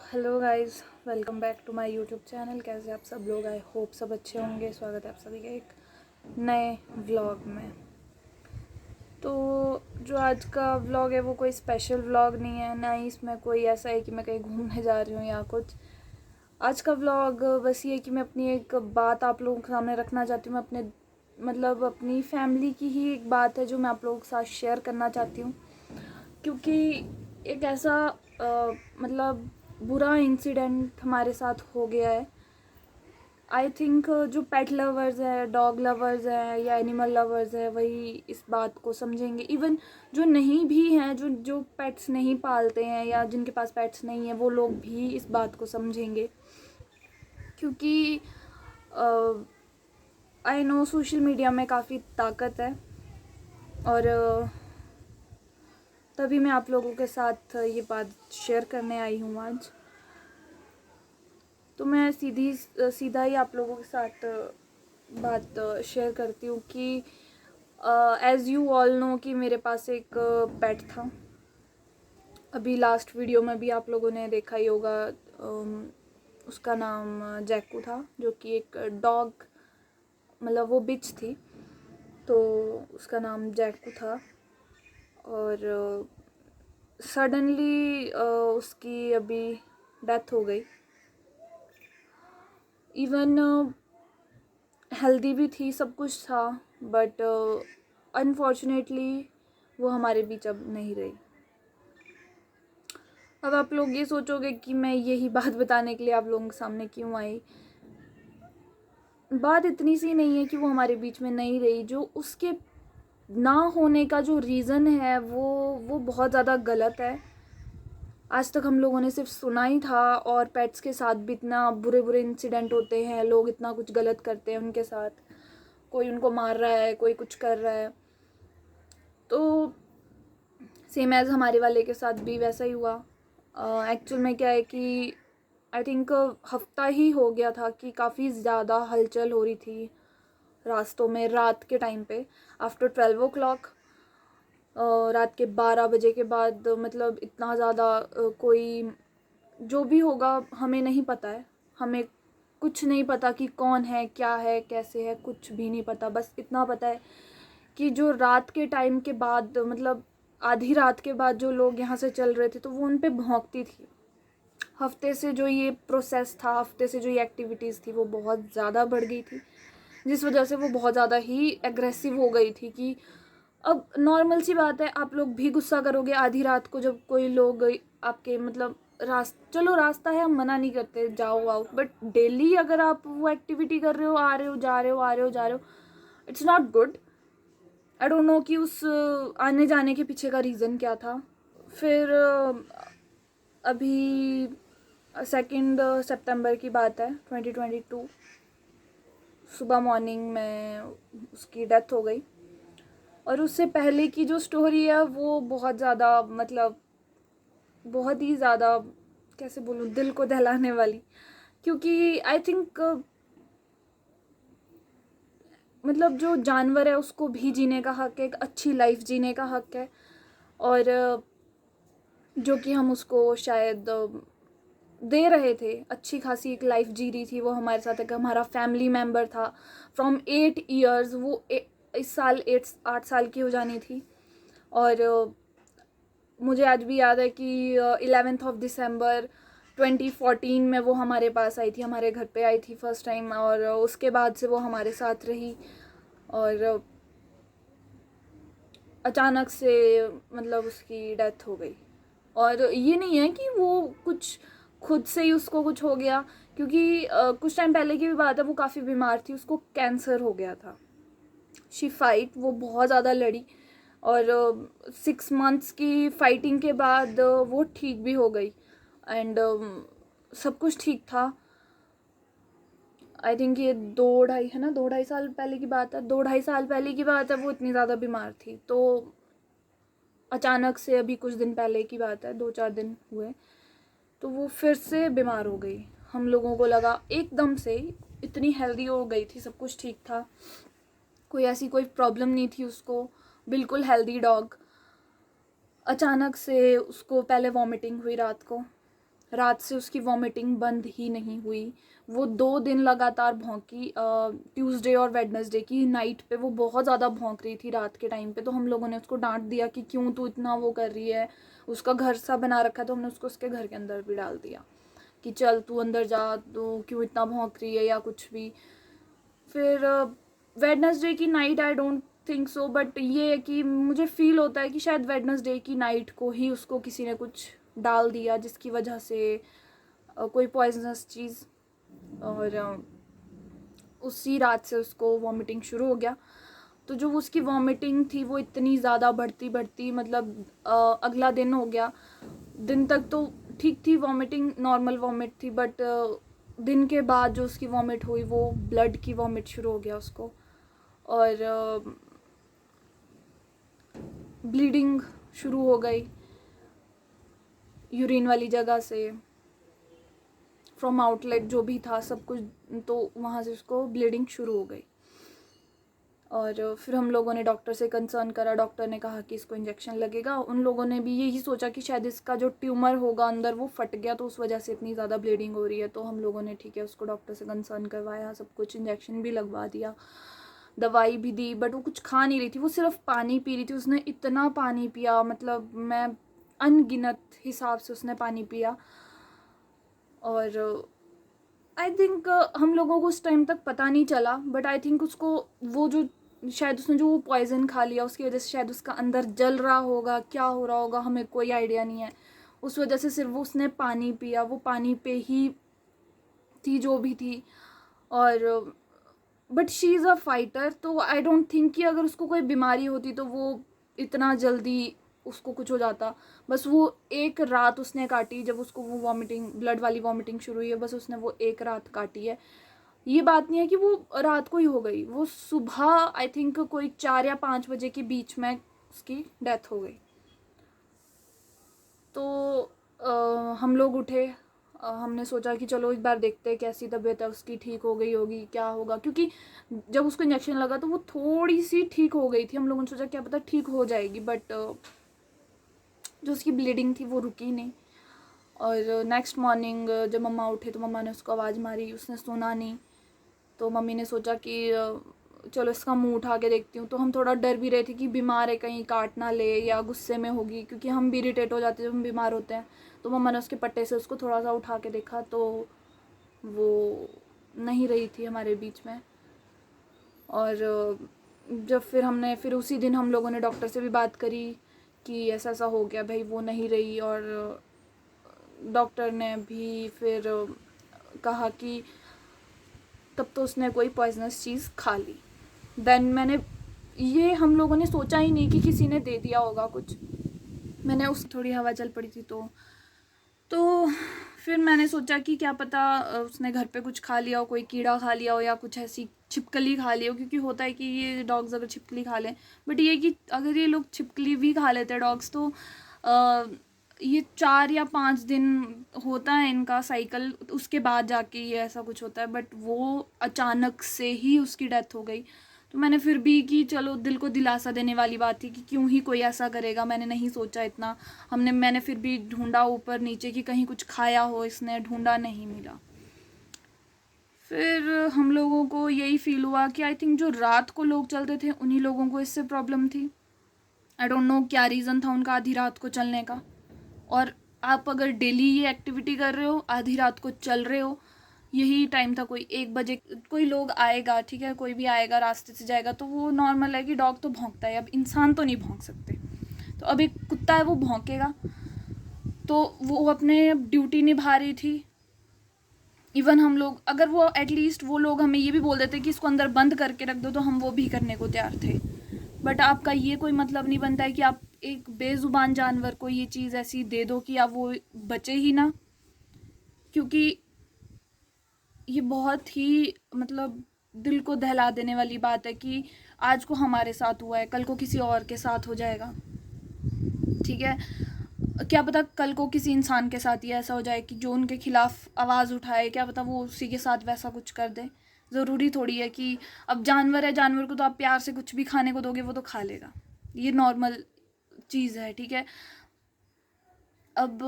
Hello guys, welcome back to my YouTube channel. कैसे आप सब लोग? आई होप सब अच्छे होंगे। स्वागत है आप सभी के एक नए व्लॉग में। तो जो आज का व्लॉग है वो कोई स्पेशल व्लॉग नहीं है, ना ही इसमें कोई ऐसा है कि मैं कहीं घूमने जा रही हूँ या कुछ। आज का व्लॉग बस ये है कि मैं अपनी एक बात आप लोगों के सामने रखना चाहती हूँ। मैं अपनी फैमिली की ही एक बात है जो मैं आप लोगों के साथ शेयर करना चाहती हूँ, क्योंकि एक ऐसा बुरा इंसिडेंट हमारे साथ हो गया है। आई थिंक जो पेट लवर्स है, डॉग लवर्स है या एनिमल लवर्स है, वही इस बात को समझेंगे। इवन जो नहीं भी हैं, जो पेट्स नहीं पालते हैं या जिनके पास पेट्स नहीं है, वो लोग भी इस बात को समझेंगे। क्योंकि आई नो सोशल मीडिया में काफ़ी ताकत है, और तभी मैं आप लोगों के साथ ये बात शेयर करने आई हूँ आज। तो मैं सीधा ही आप लोगों के साथ बात शेयर करती हूँ कि एज़ यू ऑल नो कि मेरे पास एक पेट था। अभी लास्ट वीडियो में भी आप लोगों ने देखा ही होगा। उसका नाम जैकू था, जो कि एक डॉग, वो बिच थी, तो उसका नाम जैकू था। और सडनली उसकी अभी डेथ हो गई। इवन हेल्दी भी थी, सब कुछ था, बट अनफॉर्चुनेटली वो हमारे बीच अब नहीं रही। अब आप लोग ये सोचोगे कि मैं यही बात बताने के लिए आप लोगों के सामने क्यों आई। बात इतनी सी नहीं है कि वो हमारे बीच में नहीं रही। जो उसके ना होने का जो रीज़न है वो बहुत ज़्यादा गलत है। आज तक हम लोगों ने सिर्फ सुना ही था, और पेट्स के साथ भी इतना बुरे बुरे इंसिडेंट होते हैं, लोग इतना कुछ गलत करते हैं उनके साथ। कोई उनको मार रहा है, कोई कुछ कर रहा है। तो सेम एज़ हमारे वाले के साथ भी वैसा ही हुआ। एक्चुअल में क्या है कि आई थिंक हफ्ता ही हो गया था कि काफ़ी ज़्यादा हलचल हो रही थी रास्तों में, रात के टाइम पे, आफ्टर 12 o'clock। रात के 12 बजे के बाद इतना ज़्यादा कोई जो भी होगा हमें नहीं पता है। हमें कुछ नहीं पता कि कौन है, क्या है, कैसे है, कुछ भी नहीं पता। बस इतना पता है कि जो रात के टाइम के बाद आधी रात के बाद जो लोग यहाँ से चल रहे थे, तो वो उन पे भौंकती थी। हफ्ते से जो ये प्रोसेस था, हफ्ते से जो ये एक्टिविटीज़ थी, वो बहुत ज़्यादा बढ़ गई थी, जिस वजह से वो बहुत ज़्यादा ही एग्रेसिव हो गई थी। कि अब नॉर्मल सी बात है, आप लोग भी गुस्सा करोगे आधी रात को जब कोई लोग आपके चलो रास्ता है, हम मना नहीं करते, जाओ आओ, बट डेली अगर आप वो एक्टिविटी कर रहे हो, आ रहे हो जा रहे हो, आ रहे हो जा रहे हो, it's not good. I don't know कि उस आने जाने के पीछे का रीज़न क्या था। फिर अभी 2 सितंबर की बात है, 2022, सुबह मॉर्निंग में उसकी डेथ हो गई। और उससे पहले की जो स्टोरी है वो बहुत ज़्यादा बहुत ही ज़्यादा, कैसे बोलूँ, दिल को दहलाने वाली। क्योंकि आई थिंक जो जानवर है उसको भी जीने का हक है, एक अच्छी लाइफ जीने का हक है। और जो कि हम उसको शायद दे रहे थे, अच्छी खासी एक लाइफ जी रही थी वो हमारे साथ। एक हमारा फैमिली मेम्बर था फ्रॉम 8 years। वो इस साल 8 साल की हो जानी थी। और मुझे आज भी याद है कि 11 December 2014 में वो हमारे पास आई थी, हमारे घर पे आई थी फर्स्ट टाइम। और उसके बाद से वो हमारे साथ रही। और अचानक से उसकी डेथ हो गई। और ये नहीं है कि वो कुछ खुद से ही उसको कुछ हो गया, क्योंकि कुछ टाइम पहले की भी बात है, वो काफ़ी बीमार थी, उसको कैंसर हो गया था। शी फाइट, वो बहुत ज़्यादा लड़ी, और 6 months की फाइटिंग के बाद वो ठीक भी हो गई। एंड सब कुछ ठीक था। आई थिंक ये 2-2.5 है ना, 2-2.5 साल पहले की बात है, 2-2.5 साल पहले की बात है। वो इतनी ज़्यादा बीमार थी, तो अचानक से अभी कुछ दिन पहले की बात है, 2-4 दिन हुए, तो वो फिर से बीमार हो गई। हम लोगों को लगा एकदम से, इतनी हेल्दी हो गई थी, सब कुछ ठीक था, कोई ऐसी कोई प्रॉब्लम नहीं थी उसको, बिल्कुल हेल्दी डॉग। अचानक से उसको पहले वॉमिटिंग हुई रात को, रात से उसकी वॉमिटिंग बंद ही नहीं हुई। वो 2 दिन लगातार भौंकी। ट्यूसडे और वेडनेसडे की नाइट पे वो बहुत ज़्यादा भौंक रही थी रात के टाइम पे। तो हम लोगों ने उसको डांट दिया कि क्यों तू इतना वो कर रही है। उसका घर सा बना रखा है तो हमने उसको उसके घर के अंदर भी डाल दिया कि चल तू अंदर जा, तो क्यों इतना भौंक रही है या कुछ भी। फिर वेडनेसडे की night I don't think so, but ये है कि मुझे फील होता है कि शायद वेडनेसडे की नाइट को ही उसको किसी ने कुछ डाल दिया जिसकी वजह से कोई पॉइजनस चीज़, और उसी रात से उसको वॉमिटिंग शुरू हो गया। तो जो उसकी वॉमिटिंग थी वो इतनी ज़्यादा बढ़ती बढ़ती, मतलब अगला दिन हो गया, दिन तक तो ठीक थी वॉमिटिंग, नॉर्मल वॉमिट थी, बट दिन के बाद जो उसकी वॉमिट हुई वो ब्लड की वॉमिट शुरू हो गया उसको, और ब्लीडिंग शुरू हो गई यूरिन वाली जगह से, फ्रॉम आउटलेट जो भी था सब कुछ, तो वहाँ से उसको ब्लीडिंग शुरू हो गई। और फिर हम लोगों ने डॉक्टर से कंसर्न करा। डॉक्टर ने कहा कि इसको इंजेक्शन लगेगा। उन लोगों ने भी यही सोचा कि शायद इसका जो ट्यूमर होगा अंदर वो फट गया, तो उस वजह से इतनी ज़्यादा ब्लीडिंग हो रही है। तो हम लोगों ने ठीक है उसको डॉक्टर से कंसर्न करवाया, सब कुछ, इंजेक्शन भी लगवा दिया, दवाई भी दी, बट वो कुछ खा नहीं रही थी, वो सिर्फ पानी पी रही थी। उसने इतना पानी पिया, मतलब मैं अनगिनत हिसाब से उसने पानी पिया। और आई थिंक हम लोगों को उस टाइम तक पता नहीं चला, बट आई थिंक उसको वो जो शायद उसने जो वो पॉइजन खा लिया उसकी वजह से शायद उसका अंदर जल रहा होगा, क्या हो रहा होगा हमें कोई आइडिया नहीं है। उस वजह से सिर्फ वो उसने पानी पिया, वो पानी पे ही थी जो भी थी। और but she is a fighter, तो आई डोंट थिंक कि अगर उसको कोई बीमारी होती तो वो इतना जल्दी उसको कुछ हो जाता। बस वो एक रात उसने काटी जब उसको वो वॉमिटिंग, ब्लड वाली वॉमिटिंग शुरू हुई है, बस उसने वो एक रात काटी है। ये बात नहीं है कि वो रात को ही हो गई, वो सुबह आई थिंक कोई 4 या 5 बजे के बीच में उसकी डेथ हो गई। तो हम लोग उठे, हमने सोचा कि चलो इस बार देखते हैं कैसी तबीयत है उसकी, ठीक हो गई होगी, क्या होगा, क्योंकि जब उसको इंजेक्शन लगा तो वो थोड़ी सी ठीक हो गई थी। हम लोगों ने सोचा क्या पता ठीक हो जाएगी, बट जो उसकी ब्लीडिंग थी वो रुकी नहीं। और नेक्स्ट मॉर्निंग जब मम्मा उठे तो मम्मा ने उसको आवाज़ मारी, उसने सुना नहीं। तो मम्मी ने सोचा कि चलो इसका मुंह उठा के देखती हूँ। तो हम थोड़ा डर भी रहे थे कि बीमार है, कहीं काट ना ले या गुस्से में होगी, क्योंकि हम भी इरिटेट हो जाते हैं जब हम बीमार होते हैं। तो मम्मा ने उसके पट्टे से उसको थोड़ा सा उठा के देखा तो वो नहीं रही थी हमारे बीच में। और जब फिर उसी दिन हम लोगों ने डॉक्टर से भी बात करी कि ऐसा ऐसा हो गया भाई, वो नहीं रही। और डॉक्टर ने भी फिर कहा कि तब तो उसने कोई पॉइजनस चीज़ खा ली। देन ये हम लोगों ने सोचा ही नहीं कि किसी ने दे दिया होगा कुछ। मैंने उस थोड़ी हवा चल पड़ी थी तो फिर मैंने सोचा कि क्या पता उसने घर पे कुछ खा लिया हो, कोई कीड़ा खा लिया हो या कुछ ऐसी छिपकली खा ली हो, क्योंकि होता है कि ये डॉग्स अगर छिपकली खा लें, बट ये कि अगर ये लोग छिपकली भी खा लेते हैं डॉग्स तो ये 4 या 5 दिन होता है इनका साइकिल, उसके बाद जाके ये ऐसा कुछ होता है। बट वो अचानक से ही उसकी डेथ हो गई। तो मैंने फिर भी कि चलो, दिल को दिलासा देने वाली बात थी कि क्यों ही कोई ऐसा करेगा, मैंने नहीं सोचा इतना। मैंने फिर भी ढूंढा ऊपर नीचे कि कहीं कुछ खाया हो इसने, ढूंढा, नहीं मिला। फिर हम लोगों को यही फील हुआ कि आई थिंक जो रात को लोग चलते थे उन्हीं लोगों को इससे प्रॉब्लम थी। आई डोंट नो क्या रीज़न था उनका आधी रात को चलने का। और आप अगर डेली ये एक्टिविटी कर रहे हो, आधी रात को चल रहे हो, यही टाइम था, कोई 1 बजे कोई लोग आएगा, ठीक है, कोई भी आएगा रास्ते से जाएगा तो वो नॉर्मल है कि डॉग तो भौंकता है, अब इंसान तो नहीं भौंक सकते। तो अब एक कुत्ता है वो भौंकेगा, तो वो अपने ड्यूटी निभा रही थी। इवन हम लोग, अगर वो एटलीस्ट वो लोग हमें ये भी बोल देते कि इसको अंदर बंद करके रख दो, तो हम वो भी करने को तैयार थे। बट आपका ये कोई मतलब नहीं बनता है कि आप एक बेजुबान जानवर को ये चीज़ ऐसी दे दो कि आप वो बचे ही ना। क्योंकि ये बहुत ही, मतलब दिल को दहला देने वाली बात है कि आज को हमारे साथ हुआ है, कल को किसी और के साथ हो जाएगा, ठीक है। क्या पता कल को किसी इंसान के साथ ही ऐसा हो जाए कि जो उनके खिलाफ आवाज़ उठाए, क्या पता वो उसी के साथ वैसा कुछ कर दे। ज़रूरी थोड़ी है कि अब जानवर है, जानवर को तो आप प्यार से कुछ भी खाने को दोगे वो तो खा लेगा, ये नॉर्मल चीज़ है, ठीक है। अब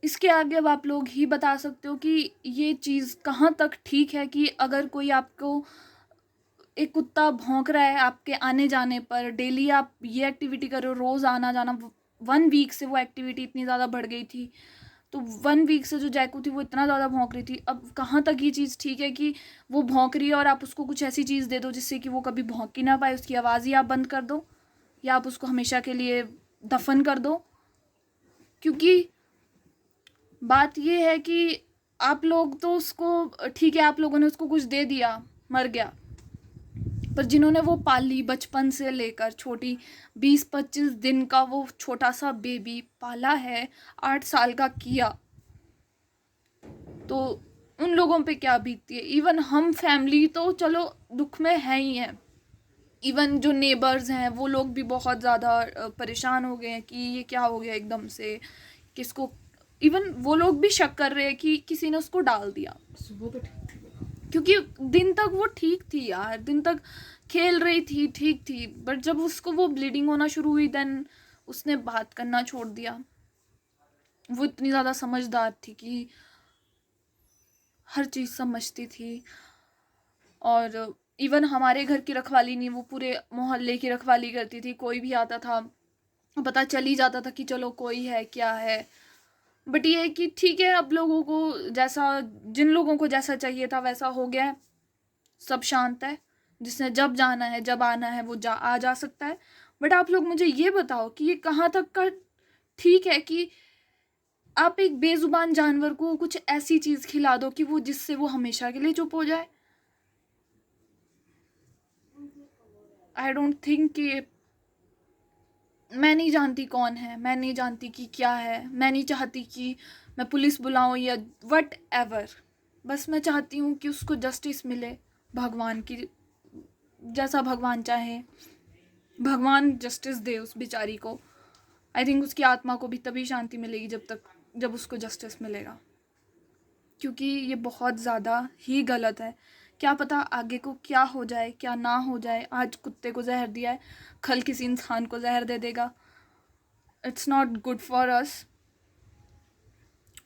इसके आगे अब आप लोग ही बता सकते हो कि ये चीज़ कहाँ तक ठीक है कि अगर कोई आपको एक कुत्ता भौंक रहा है आपके आने जाने पर, डेली आप ये एक्टिविटी कर रहे हो, रोज़ आना जाना, 1 वीक से वो एक्टिविटी इतनी ज़्यादा बढ़ गई थी, तो 1 वीक से जो जैकू थी वो इतना ज़्यादा भौंक रही थी। अब कहाँ तक ये चीज़ ठीक है कि वो भौंक रही है और आप उसको कुछ ऐसी चीज़ दे दो जिससे कि वो कभी भौंक ही ना पाए, उसकी आवाज़ ही आप बंद कर दो, या आप उसको हमेशा के लिए दफन कर दो। क्योंकि बात ये है कि आप लोग तो उसको ठीक है, आप लोगों ने उसको कुछ दे दिया, मर गया, पर जिन्होंने वो पाली बचपन से लेकर छोटी 20-25 दिन का वो छोटा सा बेबी पाला है, 8 साल का किया, तो उन लोगों पे क्या बीतती है। इवन हम फैमिली तो चलो दुख में है ही है, इवन जो नेबर्स हैं वो लोग भी बहुत ज़्यादा परेशान हो गए हैं कि ये क्या हो गया एकदम से, किसको, इवन वो लोग भी शक कर रहे हैं कि किसी ने उसको डाल दिया। सुबह तो ठीक थी, क्योंकि दिन तक वो ठीक थी यार, दिन तक खेल रही थी, ठीक थी, बट जब उसको वो ब्लीडिंग होना शुरू हुई देन उसने बात करना छोड़ दिया। वो इतनी ज़्यादा समझदार थी कि हर चीज़ समझती थी, और इवन हमारे घर की रखवाली नहीं, वो पूरे मोहल्ले की रखवाली करती थी, कोई भी आता था पता चल ही जाता था कि चलो कोई है क्या है। बट ये है कि ठीक है, अब लोगों को जैसा, जिन लोगों को जैसा चाहिए था वैसा हो गया है, सब शांत है, जिसने जब जाना है जब आना है वो आ जा सकता है। बट आप लोग मुझे ये बताओ कि ये कहाँ तक का ठीक है कि आप एक बेजुबान जानवर को कुछ ऐसी चीज़ खिला दो कि वो, जिससे वो हमेशा के लिए चुप हो जाए। आई डोंट थिंक कि, मैं नहीं जानती कौन है, मैं नहीं जानती कि क्या है, मैं नहीं चाहती कि मैं पुलिस बुलाऊं या वट एवर, बस मैं चाहती हूँ कि उसको जस्टिस मिले, भगवान की, जैसा भगवान चाहे भगवान जस्टिस दे उस बेचारी को। आई थिंक उसकी आत्मा को भी तभी शांति मिलेगी जब उसको जस्टिस मिलेगा, क्योंकि ये बहुत ज़्यादा ही गलत है। क्या पता आगे को क्या हो जाए क्या ना हो जाए। आज कुत्ते को जहर दिया है, कल किसी इंसान को जहर दे देगा। It's not good for us.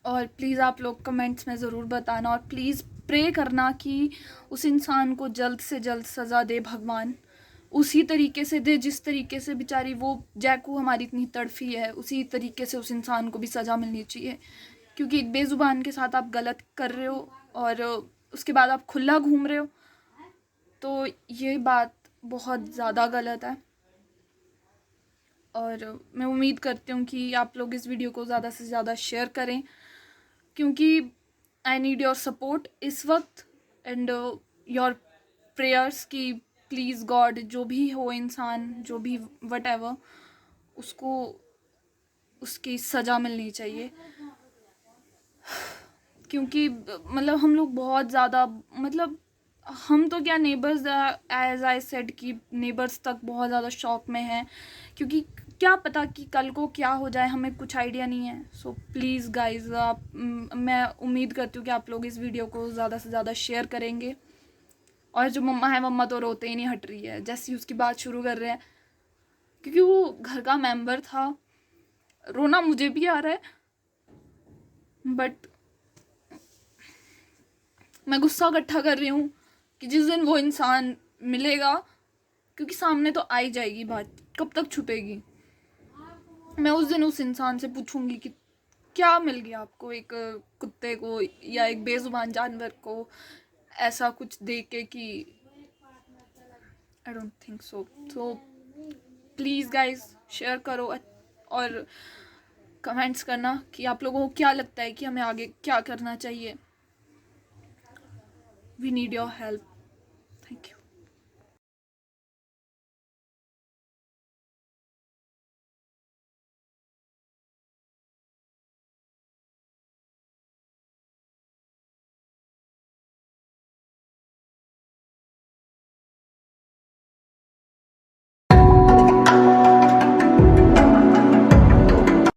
और प्लीज़ आप लोग कमेंट्स में ज़रूर बताना, और प्लीज़ प्रे करना कि उस इंसान को जल्द से जल्द सज़ा दे भगवान, उसी तरीके से दे जिस तरीके से बेचारी वो जैकू हमारी इतनी तड़फी है, उसी तरीके से उस इंसान को भी सज़ा मिलनी चाहिए। क्योंकि एक बेज़ुबान के साथ आप गलत कर रहे हो और उसके बाद आप खुला घूम रहे हो, तो ये बात बहुत ज़्यादा गलत है। और मैं उम्मीद करती हूँ कि आप लोग इस वीडियो को ज़्यादा से ज़्यादा शेयर करें, क्योंकि आई नीड योर सपोर्ट इस वक्त, एंड योर प्रेयर्स की प्लीज़ गॉड, जो भी हो इंसान, जो भी वट एवर, उसको उसकी सज़ा मिलनी चाहिए। क्योंकि मतलब हम लोग बहुत ज़्यादा, मतलब हम तो क्या, नेबर्स, एज आई सेड कि नेबर्स तक बहुत ज़्यादा शॉक में हैं, क्योंकि क्या पता कि कल को क्या हो जाए, हमें कुछ आइडिया नहीं है। सो प्लीज़ गाइज, आप, मैं उम्मीद करती हूँ कि आप लोग इस वीडियो को ज़्यादा से ज़्यादा शेयर करेंगे। और जो मम्मा है, मम्मा तो रोते ही नहीं हट रही है, जैसे ही उसकी बात शुरू कर रहे हैं, क्योंकि वो घर का मेंबर था। रोना मुझे भी आ रहा है, बट मैं गुस्सा इकट्ठा कर रही हूँ कि जिस दिन वो इंसान मिलेगा, क्योंकि सामने तो आ ही जाएगी बात, कब तक छुपेगी, मैं उस दिन उस इंसान से पूछूंगी कि क्या मिल गया आपको एक कुत्ते को या एक बेजुबान जानवर को ऐसा कुछ दे के कि, I don't think so. So please guys share करो और कमेंट्स करना कि आप लोगों को क्या लगता है कि हमें आगे क्या करना चाहिए। We need your help.